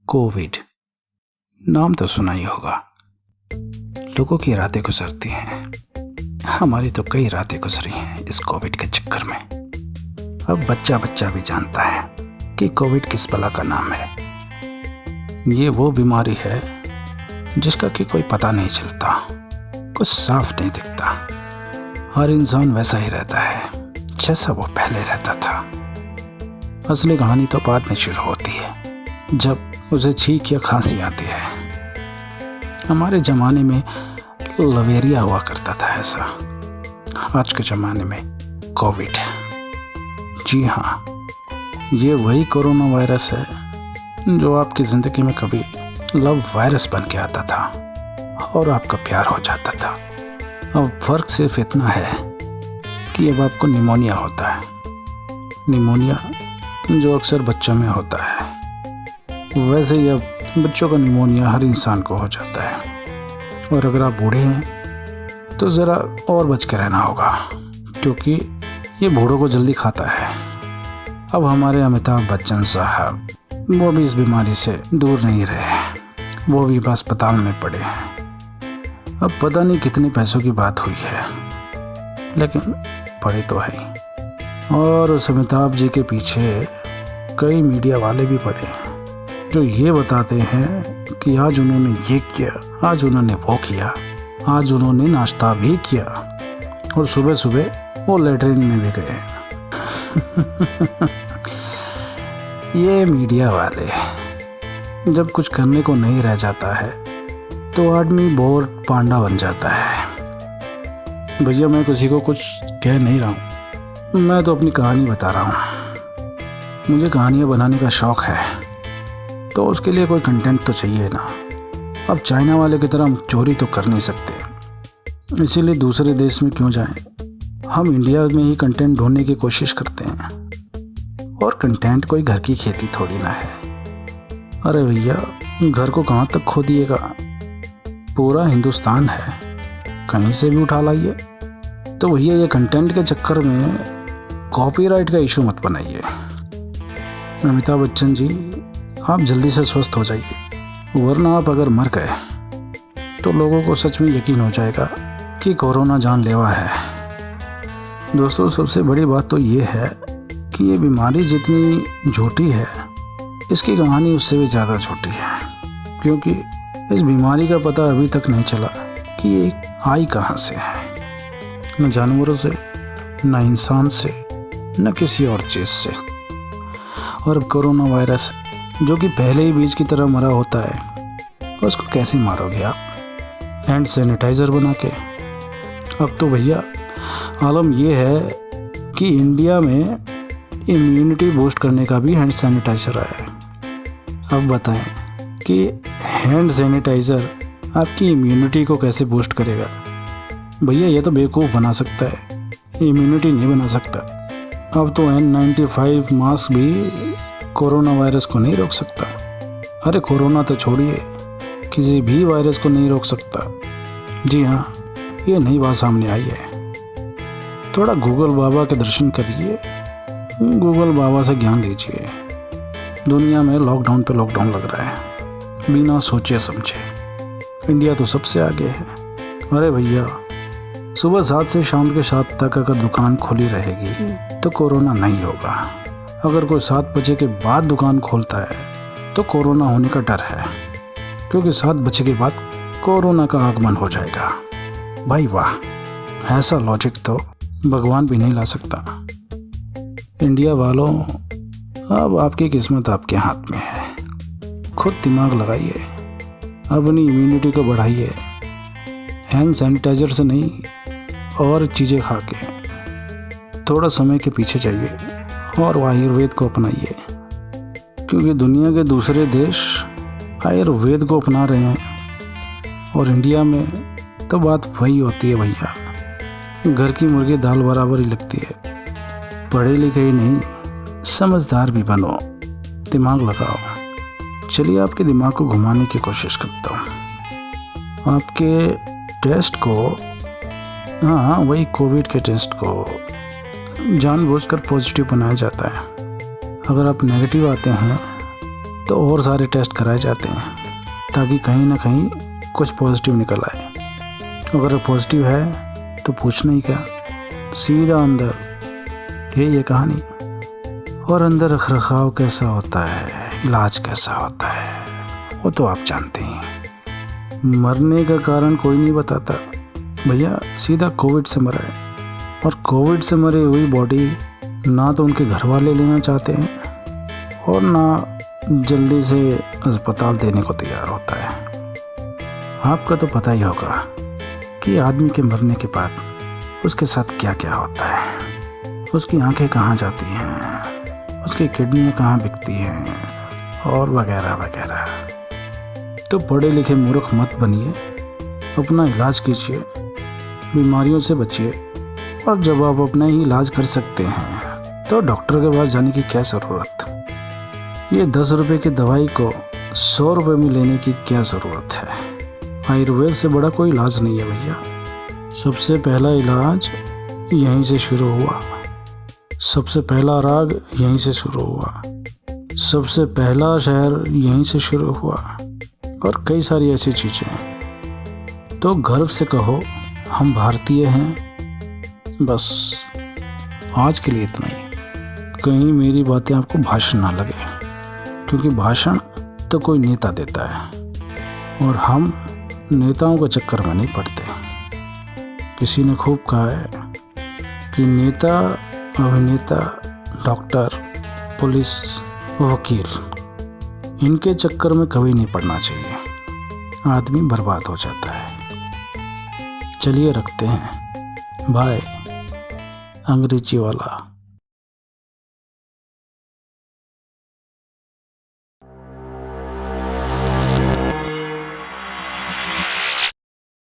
Covid नाम तो सुना ही होगा। लोगों की रातें गुजरती हैं, हमारी तो कई रातें गुजरी हैं इस कोविड के चक्कर में। अब बच्चा बच्चा भी जानता है कि कोविड किस बला का नाम है। ये वो बीमारी है जिसका कि कोई पता नहीं चलता, कुछ साफ नहीं दिखता। हर इंसान वैसा ही रहता है जैसा वो पहले रहता था। असली कहानी तो बाद में शुरू होती है, जब उसे छींक या खांसी आती है। हमारे ज़माने में लवेरिया हुआ करता था ऐसा। आज के ज़माने में कोविड। जी हाँ, ये वही कोरोना वायरस है जो आपकी ज़िंदगी में कभी लव वायरस बन के आता था और आपका प्यार हो जाता था। अब फ़र्क सिर्फ इतना है कि अब आपको निमोनिया होता है। निमोनिया जो अक्सर बच्चों में होता है, वैसे ही अब बच्चों का निमोनिया हर इंसान को हो जाता है। और अगर आप बूढ़े हैं तो ज़रा और बच के रहना होगा, क्योंकि ये बूढ़ों को जल्दी खाता है। अब हमारे अमिताभ बच्चन साहब वो भी इस बीमारी से दूर नहीं रहे, वो भी अस्पताल में पड़े हैं। अब पता नहीं कितने पैसों की बात हुई है, लेकिन पड़े तो है ही। और उस अमिताभ जी के पीछे कई मीडिया वाले भी पड़े हैं जो ये बताते हैं कि आज उन्होंने ये किया, आज उन्होंने वो किया, आज उन्होंने नाश्ता भी किया और सुबह सुबह वो लैट्रिन में भी गए। ये मीडिया वाले, जब कुछ करने को नहीं रह जाता है तो आदमी बोर पांडा बन जाता है। भैया मैं किसी को कुछ कह नहीं रहा हूँ, मैं तो अपनी कहानी बता रहा हूँ। मुझे कहानियाँ बनाने का शौक़ है, तो उसके लिए कोई कंटेंट तो चाहिए ना। अब चाइना वाले की तरह हम चोरी तो कर नहीं सकते, इसीलिए दूसरे देश में क्यों जाएं। हम इंडिया में ही कंटेंट ढूंढने की कोशिश करते हैं। और कंटेंट कोई घर की खेती थोड़ी ना है। अरे भैया, घर को कहाँ तक खो दिएगा, पूरा हिंदुस्तान है, कहीं से भी उठा लाइए। तो भैया ये कंटेंट के चक्कर में कॉपीराइट का इशू मत बनाइए। अमिताभ बच्चन जी, आप जल्दी से स्वस्थ हो जाइए, वरना आप अगर मर गए तो लोगों को सच में यकीन हो जाएगा कि कोरोना जानलेवा है। दोस्तों, सबसे बड़ी बात तो ये है कि ये बीमारी जितनी झूठी है, इसकी कहानी उससे भी ज़्यादा झूठी है, क्योंकि इस बीमारी का पता अभी तक नहीं चला कि ये आई कहाँ से है। न जानवरों से, न इंसान से, न किसी और चीज़ से। और अब कोरोना वायरस जो कि पहले ही बीज की तरह मरा होता है, उसको कैसे मारोगे आप? हैंड सैनिटाइज़र बना के। अब तो भैया आलम ये है कि इंडिया में इम्यूनिटी बूस्ट करने का भी हैंड सैनिटाइज़र आया है। अब बताएं कि हैंड सैनिटाइज़र आपकी इम्यूनिटी को कैसे बूस्ट करेगा? भैया ये तो बेवकूफ़ बना सकता है, इम्यूनिटी नहीं बना सकता। अब तो N95 मास्क भी कोरोना वायरस को नहीं रोक सकता। अरे कोरोना तो छोड़िए, किसी भी वायरस को नहीं रोक सकता। जी हाँ, ये नई बात सामने आई है। थोड़ा गूगल बाबा के दर्शन करिए, गूगल बाबा से ज्ञान लीजिए। दुनिया में लॉकडाउन पे लॉकडाउन लग रहा है, बिना सोचे समझे। इंडिया तो सबसे आगे है। अरे भैया, सुबह 7 से शाम के 7 तक अगर दुकान खुली रहेगी तो कोरोना नहीं होगा। अगर कोई 7 बजे के बाद दुकान खोलता है तो कोरोना होने का डर है, क्योंकि 7 बजे के बाद कोरोना का आगमन हो जाएगा। भाई वाह, ऐसा लॉजिक तो भगवान भी नहीं ला सकता। इंडिया वालों, अब आपकी किस्मत आपके हाथ में है। खुद दिमाग लगाइए, अपनी इम्यूनिटी को बढ़ाइए, हैंड सैनिटाइज़र से नहीं और चीज़ें खा के। थोड़ा समय के पीछे जाइए और आयुर्वेद को अपनाइए, क्योंकि दुनिया के दूसरे देश आयुर्वेद को अपना रहे हैं और इंडिया में तो बात वही होती है भैया, घर की मुर्गी दाल बराबर ही लगती है। पढ़े लिखे ही नहीं, समझदार भी बनो, दिमाग लगाओ। चलिए आपके दिमाग को घुमाने की कोशिश करता हूँ। आपके टेस्ट को, हाँ वही कोविड के टेस्ट को जानबूझकर पॉजिटिव बनाया जाता है। अगर आप नेगेटिव आते हैं तो और सारे टेस्ट कराए जाते हैं ताकि कहीं ना कहीं कुछ पॉजिटिव निकल आए। अगर पॉजिटिव है तो पूछना ही क्या, सीधा अंदर। यही है कहानी। और अंदर रखरखाव कैसा होता है, इलाज कैसा होता है, वो तो आप जानते हैं। मरने का कारण कोई नहीं बताता भैया, सीधा कोविड से मरा है। और कोविड से मरी हुई बॉडी ना तो उनके घर वाले लेना चाहते हैं और ना जल्दी से अस्पताल देने को तैयार होता है। आपका तो पता ही होगा कि आदमी के मरने के बाद उसके साथ क्या क्या होता है। उसकी आंखें कहाँ जाती हैं, उसकी किडनियाँ कहाँ बिकती हैं और वगैरह वगैरह। तो पढ़े लिखे मूर्ख मत बनिए, अपना इलाज कीजिए, बीमारियों से बचिए। और जब आप अपना ही इलाज कर सकते हैं तो डॉक्टर के पास जाने की क्या ज़रूरत। ये 10 रुपए की दवाई को 100 रुपए में लेने की क्या ज़रूरत है। आयुर्वेद से बड़ा कोई इलाज नहीं है भैया। सबसे पहला इलाज यहीं से शुरू हुआ, सबसे पहला राग यहीं से शुरू हुआ, सबसे पहला शहर यहीं से शुरू हुआ और कई सारी ऐसी चीज़ें हैं। तो गर्व से कहो हम भारतीय हैं। बस आज के लिए इतना ही। कहीं मेरी बातें आपको भाषण ना लगे, क्योंकि भाषण तो कोई नेता देता है और हम नेताओं के चक्कर में नहीं पड़ते। किसी ने खूब कहा है कि नेता, अभिनेता, डॉक्टर, पुलिस, वकील, इनके चक्कर में कभी नहीं पड़ना चाहिए, आदमी बर्बाद हो जाता है। चलिए रखते हैं, बाय। अंग्रेजी वाला।